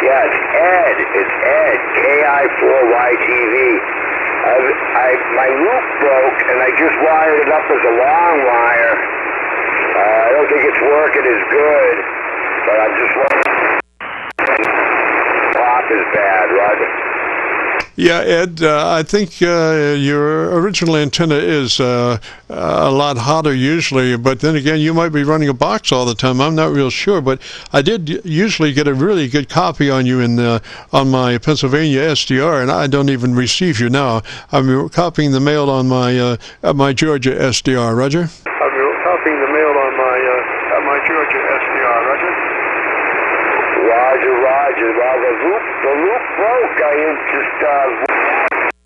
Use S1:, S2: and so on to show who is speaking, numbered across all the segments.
S1: Yeah, it's Ed. It's Ed. KI4YTV. My loop broke, and I just wired it up as a long wire. I don't think it's working as good, but I'm just wondering. Pop is bad, Roger.
S2: Yeah, Ed, I think your original antenna is a lot hotter usually, but then again, you might be running a box all the time. I'm not real sure, but I did usually get a really good copy on you on my Pennsylvania SDR, and I don't even receive you now. I'm copying the mail on my Georgia SDR, Roger.
S3: I'm copying the mail on my Georgia SDR, Roger.
S1: Roger. Well, the loop broke. I just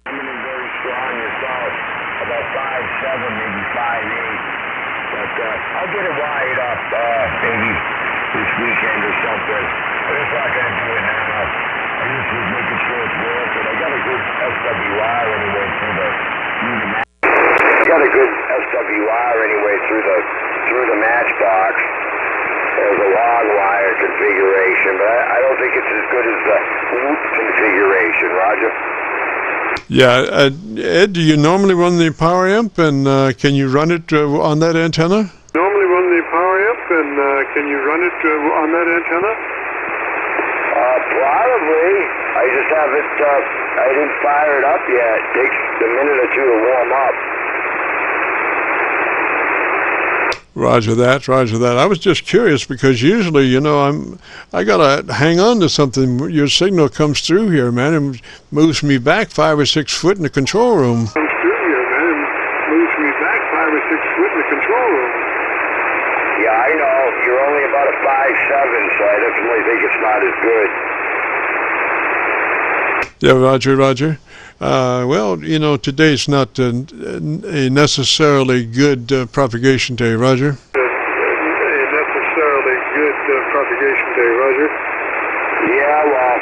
S1: coming in very strong yourself, about 5'7", maybe 5'8". But I'll get it wired up maybe this weekend or something. I'm just not going to do it now. I just was making sure it's working. I got a good SWR anyway through the match. Got a good SWR anyway through the matchbox. There's a long wire configuration, but I don't think it's as good as the loop configuration, Roger.
S2: Yeah, Ed, do you normally run the power amp, and can you run it on that antenna?
S3: Normally run the power amp, and can you run it on that antenna?
S1: Probably. I just haven't, I didn't fire it up yet. It takes a minute or two to warm up.
S2: Roger that. I was just curious because usually, I gotta hang on to something. Your signal comes through here, man, and moves me back 5 or 6 foot in the control room.
S3: Comes through here, man, and moves me back 5 or 6 foot in the control room.
S1: Yeah, I know. You're only about a 5'7", so I definitely think it's not as good.
S2: Yeah, Roger. Well, today's not a necessarily good propagation day, Roger.
S3: Necessarily good propagation day, Roger.
S1: Yeah, well,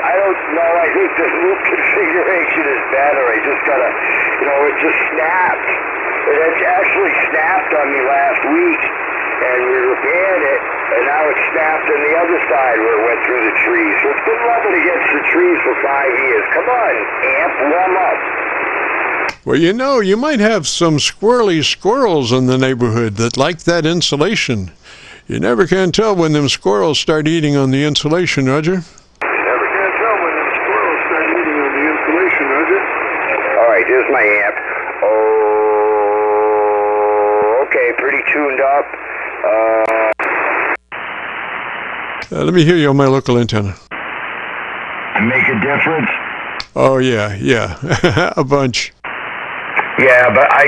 S1: I don't know. I think the loop configuration is better. I just gotta, it just snapped. It actually snapped on me last week, and we repaired it, and now it's snapped on the other side where it went through the trees. So it's been rubbing against the trees for 5 years. Come on, amp, warm up.
S2: Well, you might have some squirrely squirrels in the neighborhood that like that insulation. You never can tell when them squirrels start eating on the insulation, Roger.
S3: Never can tell when them squirrels start eating on the insulation, Roger.
S1: All right, here's my amp. Oh, okay, pretty tuned up.
S2: Let me hear you on my local antenna.
S1: Make a difference?
S2: Oh, yeah, a bunch.
S1: Yeah, but I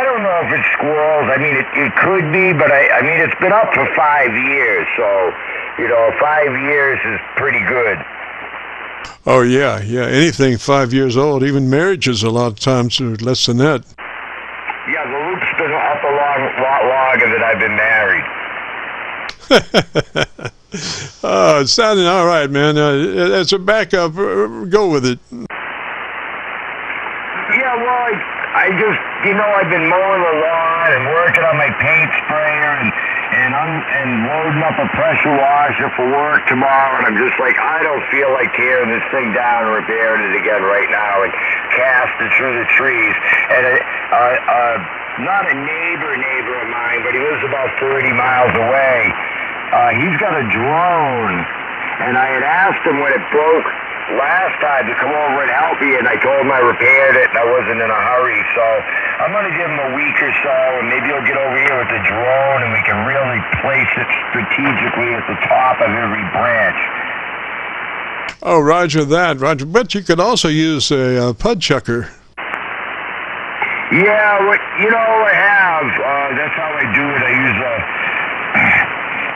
S1: don't know if it's squirrels. I mean, it could be, but I mean, it's been up for 5 years, so, 5 years is pretty good.
S2: Oh, yeah, anything 5 years old, even marriages a lot of times are less than that.
S1: Yeah, the loop's been up a lot longer than I've been married.
S2: Oh, it's sounding all right, man. As a backup, go with it.
S1: Yeah, well, I just, I've been mowing the lawn and working on my paint sprayer and loading up a pressure washer for work tomorrow, and I'm just like, I don't feel like tearing this thing down and repairing it again right now and cast it through the trees. And not a neighbor of mine, but he lives about 30 miles away. He's got a drone, and I had asked him when it broke last time to come over and help me, and I told him I repaired it and I wasn't in a hurry, so I'm going to give him a week or so, and maybe he'll get over here with the drone and we can really place it strategically at the top of every branch.
S2: Oh, Roger that, Roger. But you could also use a pud chucker.
S1: Yeah, I have. That's how I do it.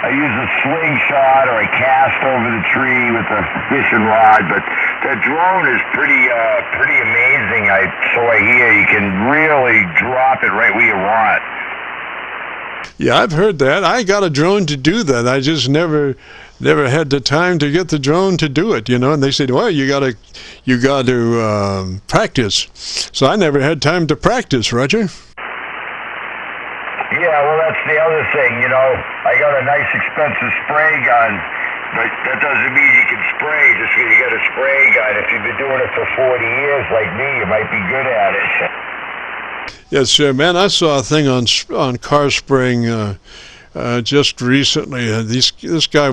S1: I use a slingshot, or I cast over the tree with a fishing rod, but the drone is pretty amazing. So I hear you can really drop it right where you want.
S2: Yeah, I've heard that. I got a drone to do that. I just never had the time to get the drone to do it, and they said, well, you got to practice. So I never had time to practice, Roger.
S1: Yeah, well, that's the other thing, I got a nice expensive spray gun, But that doesn't mean you can spray just because you got a spray gun. If you've been doing it for 40 years like me, you might be good at it.
S2: Yes, man, I saw a thing on car spraying just recently. This guy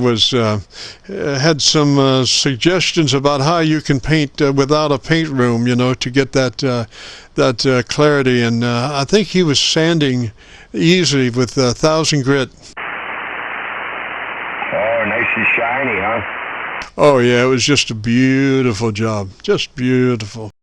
S2: had some suggestions about how you can paint without a paint room, to get that clarity. And I think he was sanding easily with 1,000 grit.
S1: Oh, nice and shiny, huh?
S2: Oh yeah, it was just a beautiful job, just beautiful.